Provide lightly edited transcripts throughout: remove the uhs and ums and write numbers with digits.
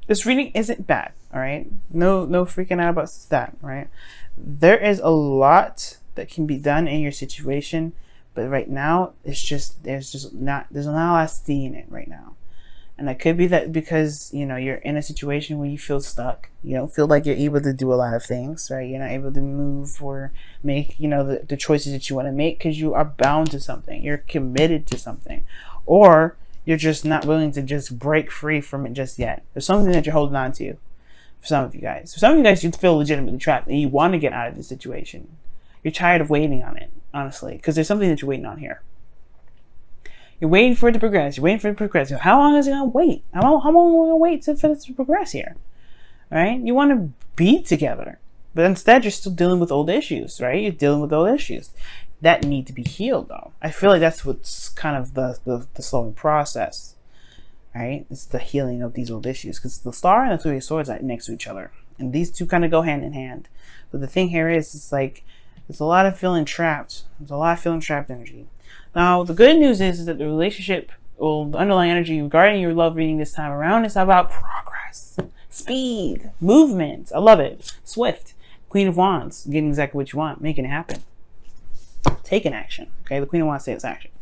This reading isn't bad, all right? No freaking out about that, right? There is a lot that can be done in your situation, but right now there's not a lot of seeing it right now. And that could be that because, you know, you're in a situation where you feel stuck. You don't feel like you're able to do a lot of things, right? You're not able to move or make, you know, the choices that you want to make because you are bound to something. You're committed to something. Or you're just not willing to just break free from it just yet. There's something that you're holding on to for some of you guys. For some of you guys, you feel legitimately trapped and you want to get out of this situation. You're tired of waiting on it, honestly, because there's something that you're waiting on here. You're waiting for it to progress. You're waiting for it to progress. How long is it going to wait? How long are we going to wait for this to progress here? Right? You want to be together. But instead, you're still dealing with old issues, right? You're dealing with old issues that need to be healed, though. I feel like that's what's kind of the slowing process, right? It's the healing of these old issues. Because the Star and the Three of Swords are next to each other. And these two kind of go hand in hand. But the thing here is, it's like, there's a lot of feeling trapped. There's a lot of feeling trapped energy. Now, the good news is that the relationship, or the underlying energy regarding your love reading this time around is about progress, speed, movement. I love it. Swift. Queen of Wands, getting exactly what you want, making it happen. Taking action. Okay, the Queen of Wands says action.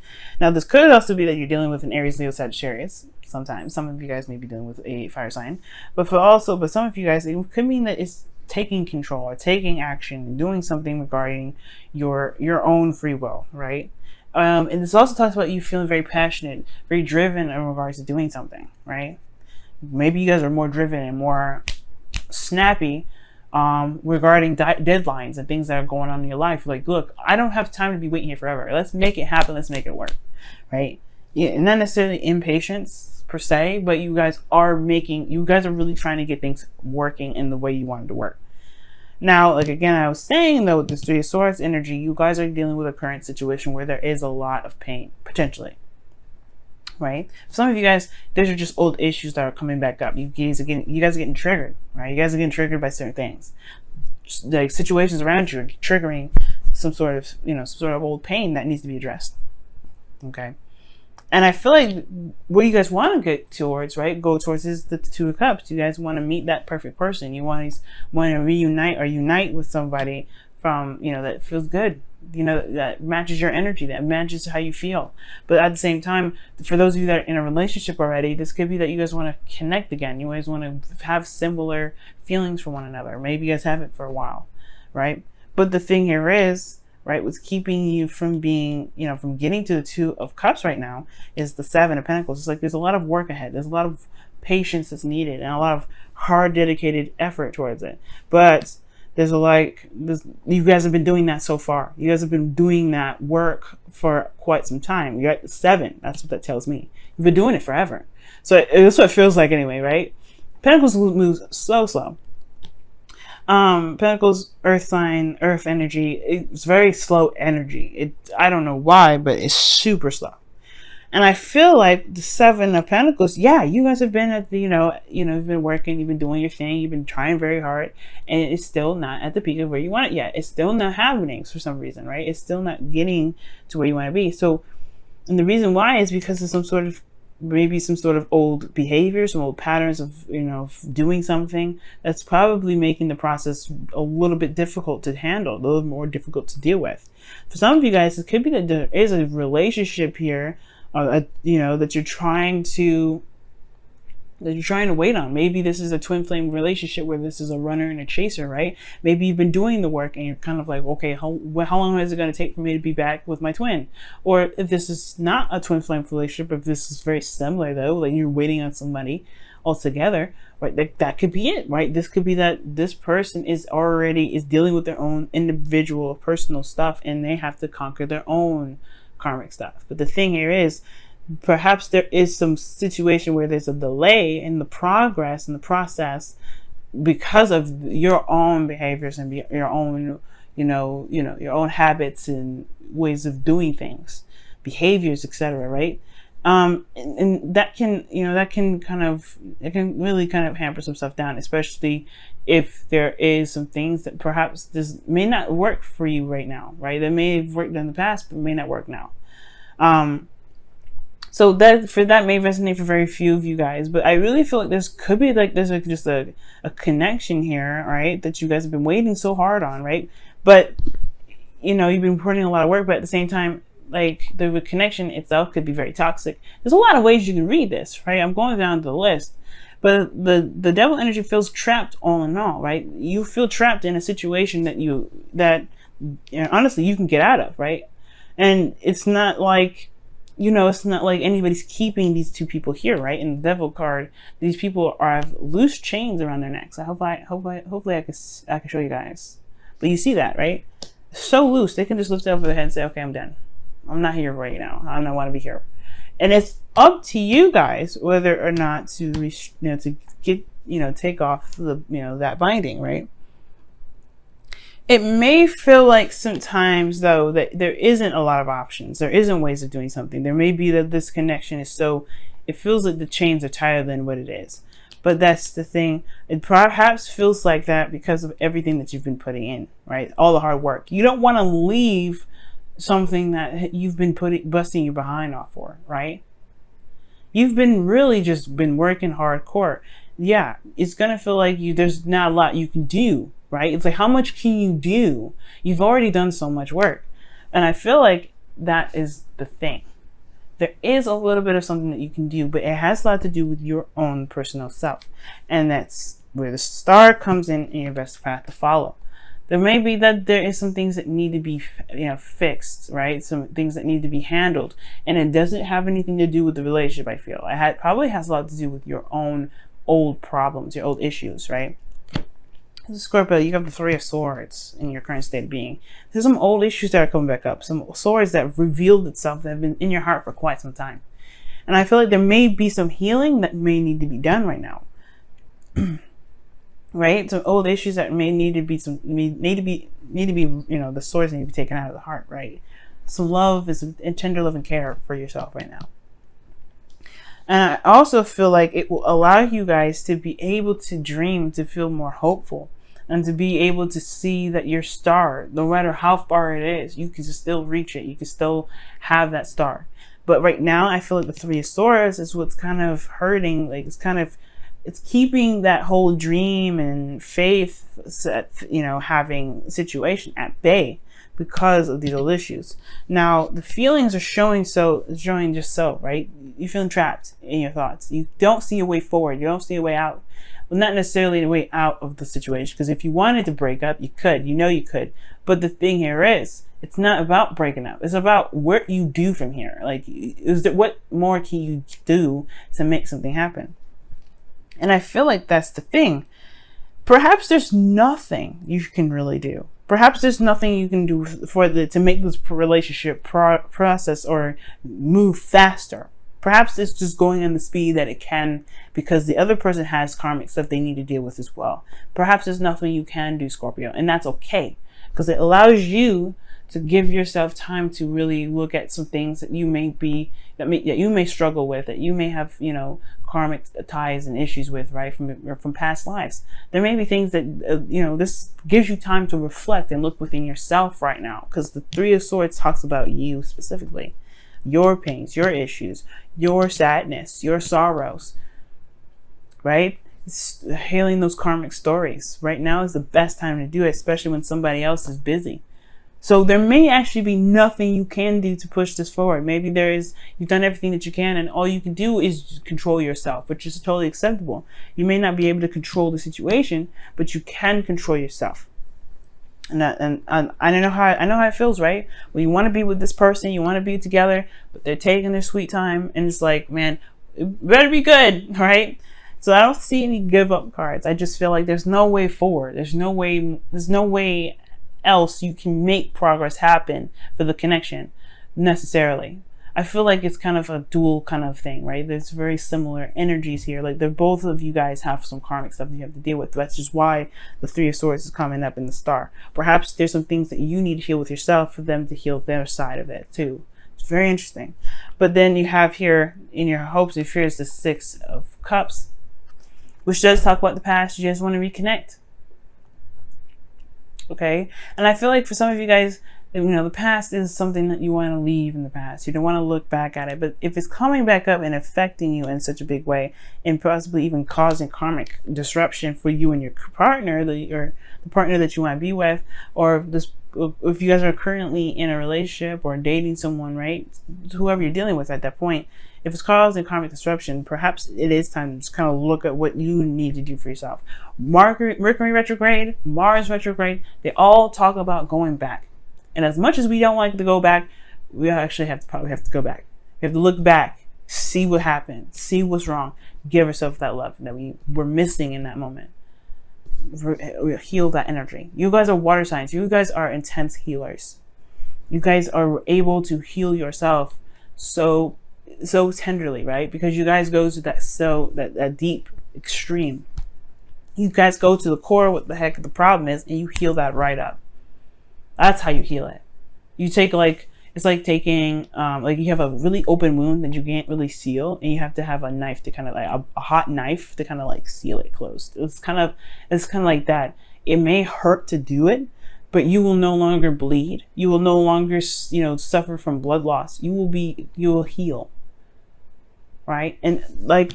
Now, this could also be that you're dealing with an Aries, Leo, Sagittarius. Sometimes, some of you guys may be dealing with a fire sign, but some of you guys, it could mean that it's taking control or taking action, doing something regarding your own free will, right? And this also talks about you feeling very passionate, very driven in regards to doing something, right? Maybe you guys are more driven and more snappy regarding deadlines and things that are going on in your life. Like, look, I don't have time to be waiting here forever. Let's make it happen. Let's make it work, right? Yeah, not necessarily impatience per se, but you guys are really trying to get things working in the way you want it to work. Now, like again, I was saying though, with this Three of Swords energy, you guys are dealing with a current situation where there is a lot of pain, potentially. Right? For some of you guys, these are just old issues that are coming back up. You guys are getting triggered, right? You guys are getting triggered by certain things. Just like situations around you are triggering some sort of old pain that needs to be addressed. Okay. And I feel like what you guys want to get towards, right, go towards is the Two of Cups. You guys want to meet that perfect person. You want to reunite or unite with somebody from, you know, that feels good, you know, that matches your energy, that matches how you feel. But at the same time, for those of you that are in a relationship already, this could be that you guys want to connect again. You guys want to have similar feelings for one another. Maybe you guys have it for a while, right? But the thing here is, right, what's keeping you from being, you know, from getting to the Two of Cups right now is the Seven of Pentacles. It's like there's a lot of work ahead. There's a lot of patience that's needed and a lot of hard, dedicated effort towards it. But you guys have been doing that so far. You guys have been doing that work for quite some time. You're at the 7. That's what that tells me. You've been doing it forever. So that's what it feels like anyway, right? Pentacles moves so slow. Pentacles, earth sign, earth energy. It's very slow energy. I don't know why, but it's super slow. And I feel like the Seven of Pentacles, yeah, you guys have been at the, you've been working, you've been doing your thing, you've been trying very hard, and it's still not at the peak of where you want it yet. It's still not happening for some reason, right? It's still not getting to where you want to be. So, and the reason why is because of maybe some sort of old behavior, some old patterns of, doing something that's probably making the process a little bit difficult to handle, a little more difficult to deal with. For some of you guys, it could be that there is a relationship here, that you're trying to wait on. Maybe this is a twin flame relationship where this is a runner and a chaser, right? Maybe you've been doing the work and you're kind of like, okay, how long is it going to take for me to be back with my twin? Or if this is not a twin flame relationship, if this is very similar though, like you're waiting on somebody altogether, right? That could be it, right? This could be that this person is dealing with their own individual personal stuff and they have to conquer their own karmic stuff. But the thing here is, perhaps there is some situation where there's a delay in the progress and the process because of your own behaviors and your own, your own habits and ways of doing things, behaviors, etc. Right? And that can really kind of hamper some stuff down, especially if there is some things that perhaps this may not work for you right now, right? That may have worked in the past, but may not work now. So that may resonate for very few of you guys, but I really feel like this could be like there's like just a connection here, right? That you guys have been waiting so hard on, right? But you know, you've been putting a lot of work, but at the same time, like the connection itself could be very toxic. There's a lot of ways you can read this, right? I'm going down the list, but the devil energy feels trapped all in all, right? You feel trapped in a situation that you know, honestly you can get out of, right? And it's not like, you know, it's not like anybody's keeping these two people here, right? In the devil card, these people have loose chains around their necks. Hopefully I can show you guys. But you see that, right? So loose, they can just lift it over their head and say, okay, I'm done. I'm not here right now. I don't want to be here. And it's up to you guys whether or not to, to get, take off the, that binding, right? It may feel like sometimes, though, that there isn't a lot of options. There isn't ways of doing something. There may be that this connection is so, it feels like the chains are tighter than what it is. But that's the thing. It perhaps feels like that because of everything that you've been putting in, right? All the hard work. You don't want to leave something that you've been busting your behind off for, right? You've been really just been working hardcore. Yeah, it's going to feel like there's not a lot you can do, right? It's like, how much can you do? You've already done so much work. And I feel like that is the thing. There is a little bit of something that you can do, but it has a lot to do with your own personal self. And that's where the star comes in your best path to follow. There may be that there is some things that need to be, fixed, right? Some things that need to be handled. And it doesn't have anything to do with the relationship, I feel. It probably has a lot to do with your own old problems, your old issues, right? Scorpio, you have the Three of Swords in your current state of being. There's some old issues that are coming back up. Some swords that have revealed itself that have been in your heart for quite some time. And I feel like there may be some healing that may need to be done right now. Right? Some old issues that may need to be the swords need to be taken out of the heart, right? Some love and tender love and care for yourself right now. And I also feel like it will allow you guys to be able to dream, to feel more hopeful, and to be able to see that your star, no matter how far it is, you can still reach it. You can still have that star. But right now, I feel like the Three of Swords is what's kind of hurting. Like it's keeping that whole dream and faith, having situation at bay because of these old issues. Now, the feelings are showing just so, right? You're feeling trapped in your thoughts. You don't see a way forward. You don't see a way out. Well, not necessarily a way out of the situation, because if you wanted to break up, you could. You could. But the thing here is, it's not about breaking up. It's about what you do from here. Like, what more can you do to make something happen? And I feel like that's the thing. Perhaps there's nothing you can really do. Perhaps there's nothing you can do to make this relationship process or move faster. Perhaps it's just going in the speed that it can because the other person has karmic stuff they need to deal with as well. Perhaps there's nothing you can do, Scorpio, and that's okay because it allows you to give yourself time to really look at some things that you may struggle with, that you may have, karmic ties and issues with, right, from past lives. There may be things that, this gives you time to reflect and look within yourself right now, because the Three of Swords talks about you specifically, your pains, your issues, your sadness, your sorrows, right? Healing those karmic stories. Right now is the best time to do it, especially when somebody else is busy. So there may actually be nothing you can do to push this forward. Maybe you've done everything that you can and all you can do is control yourself, which is totally acceptable. You may not be able to control the situation, but you can control yourself. And I know how it feels, right? When you want to be with this person, you want to be together, but they're taking their sweet time and it's like, man, it better be good, right? So I don't see any give up cards. I just feel like there's no way forward. There's no way else you can make progress happen for the connection necessarily. I feel like it's kind of a dual kind of thing, right? There's very similar energies here. Like both of you guys have some karmic stuff that you have to deal with. That's just why the Three of Swords is coming up in the star. Perhaps there's some things that you need to heal with yourself for them to heal their side of it too. It's very interesting. But then you have here in your hopes and fears the Six of Cups, which does talk about the past. You just want to reconnect. Okay, and I feel like for some of you guys, You know, the past is something that you want to leave in the past. You don't want to look back at it. But if it's coming back up and affecting you in such a big way, and possibly even causing karmic disruption for you and your partner, or the partner that you want to be with, or if you guys are currently in a relationship or dating someone, right? Whoever you're dealing with at that point, if it's causing karmic disruption, perhaps it is time to just kind of look at what you need to do for yourself. Mercury retrograde, Mars retrograde, they all talk about going back. And as much as we don't like to go back, we actually probably have to go back. We have to look back, see what happened, see what's wrong, give ourselves that love that we were missing in that moment. Heal that energy. You guys are water signs. You guys are intense healers. You guys are able to heal yourself so tenderly, right? Because you guys go to that deep extreme. You guys go to the core what the heck the problem is, and you heal that right up. That's how you heal it. You take it's like taking like you have a really open wound that you can't really seal, and you have to have a knife to kind of like a hot knife to kind of like seal it closed. It's kind of like that. It may hurt to do it, but you will no longer bleed. You will no longer, suffer from blood loss. You will heal. Right? And like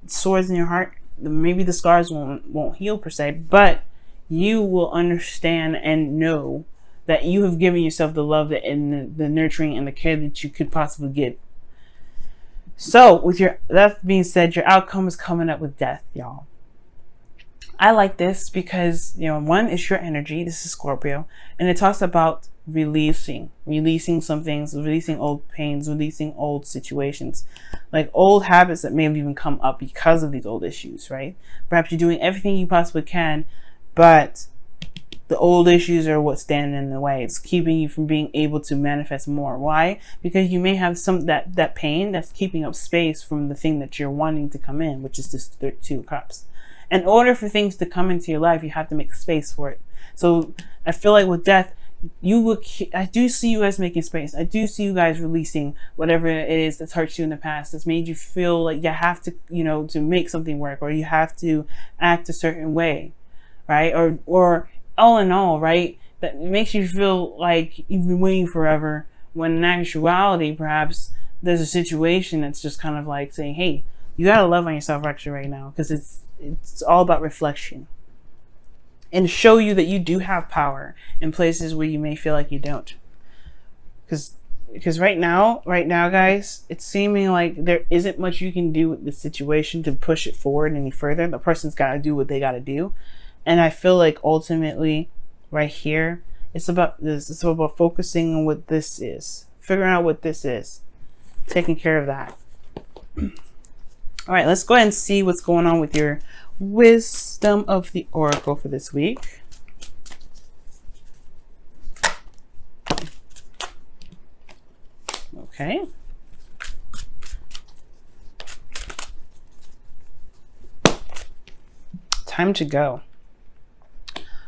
sores in your heart, maybe the scars won't heal per se, but you will understand and know that you have given yourself the love and the nurturing and the care that you could possibly give. So with that being said, your outcome is coming up with death, y'all. I like this because, one, it's your energy. This is Scorpio. And it talks about releasing some things, releasing old pains, releasing old situations, like old habits that may have even come up because of these old issues, right? Perhaps you're doing everything you possibly can, but the old issues are what's standing in the way. It's keeping you from being able to manifest more. Why? Because you may have that pain that's keeping up space from the thing that you're wanting to come in, which is this Two of Cups. In order for things to come into your life, you have to make space for it. So I feel like with death, I do see you guys making space. I do see you guys releasing whatever it is that's hurt you in the past, that's made you feel like you have to, to make something work, or you have to act a certain way, right? Or all in all, right? That makes you feel like you've been waiting forever, when in actuality, perhaps there's a situation that's just kind of like saying, hey, you gotta love on yourself actually right now, because it's all about reflection. And show you that you do have power in places where you may feel like you don't. Because right now, guys, it's seeming like there isn't much you can do with the situation to push it forward any further. The person's got to do what they got to do. And I feel like ultimately, right here, it's about this. It's about focusing on what this is. Figuring out what this is. Taking care of that. All right, let's go ahead and see what's going on with your wisdom of the oracle for this week. Okay. Time to go.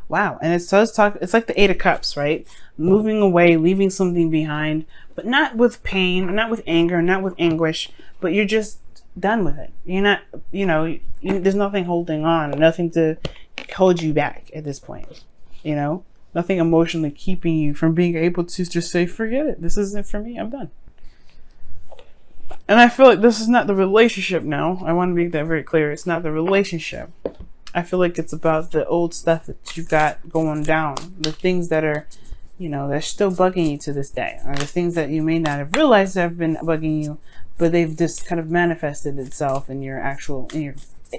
Wow. And it does talk, it's like the Eight of Cups, right? Moving away, leaving something behind, but not with pain, not with anger, not with anguish, but you're just done with it. You're not, there's nothing holding on, nothing to hold you back at this point, nothing emotionally keeping you from being able to just say, forget it. This isn't for me. I'm done. And I feel like this is not the relationship now. I want to make that very clear. It's not the relationship. I feel like it's about the old stuff that you've got going down. The things that are, they're still bugging you to this day. Or the things that you may not have realized have been bugging you, but they've just kind of manifested itself in your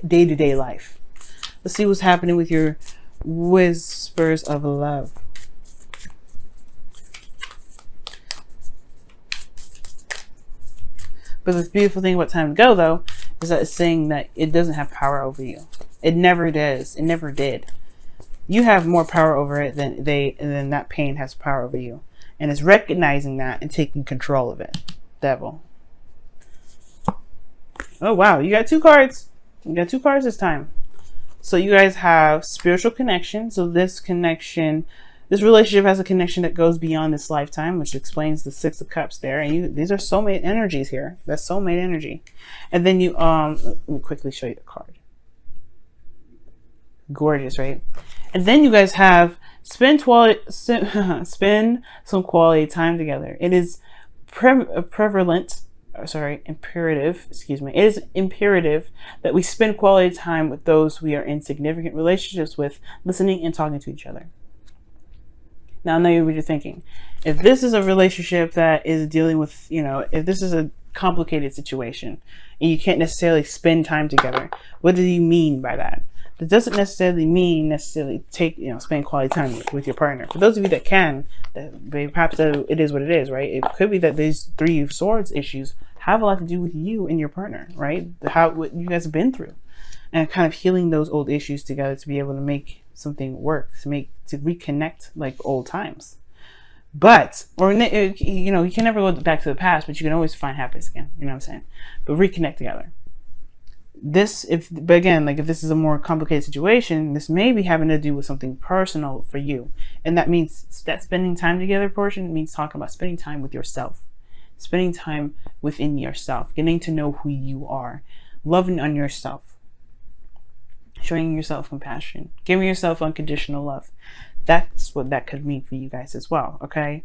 day-to-day life. Let's see what's happening with your whispers of love. But the beautiful thing about time to go, though, is that it's saying that it doesn't have power over you. It never does. It never did. You have more power over it than that pain has power over you. And it's recognizing that and taking control of it. Devil. Oh, wow. You got 2 cards. You got 2 cards this time. So you guys have spiritual connection. So this relationship has a connection that goes beyond this lifetime, which explains the 6 of Cups there. And these are soulmate energies here. That's soulmate energy. And then let me quickly show you the card. Gorgeous, right? And then you guys have spend some quality time together. It is imperative, excuse me. It is imperative that we spend quality time with those we are in significant relationships with, listening and talking to each other. Now I know what you're thinking. If this is a relationship that is dealing with, if this is a complicated situation and you can't necessarily spend time together, what do you mean by that? That doesn't necessarily mean spend quality time with your partner. For those of you that can, perhaps it is what it is, right? It could be that these Three of Swords issues have a lot to do with you and your partner, right? What you guys have been through, and kind of healing those old issues together to be able to make something work, to reconnect like old times. But, you can never go back to the past, but you can always find happiness again. You know what I'm saying? But reconnect together. If this is a more complicated situation, this may be having to do with something personal for you. And that means that spending time together portion means talking about spending time with yourself, spending time within yourself, getting to know who you are, loving on yourself, showing yourself compassion, giving yourself unconditional love. That's what that could mean for you guys as well, okay?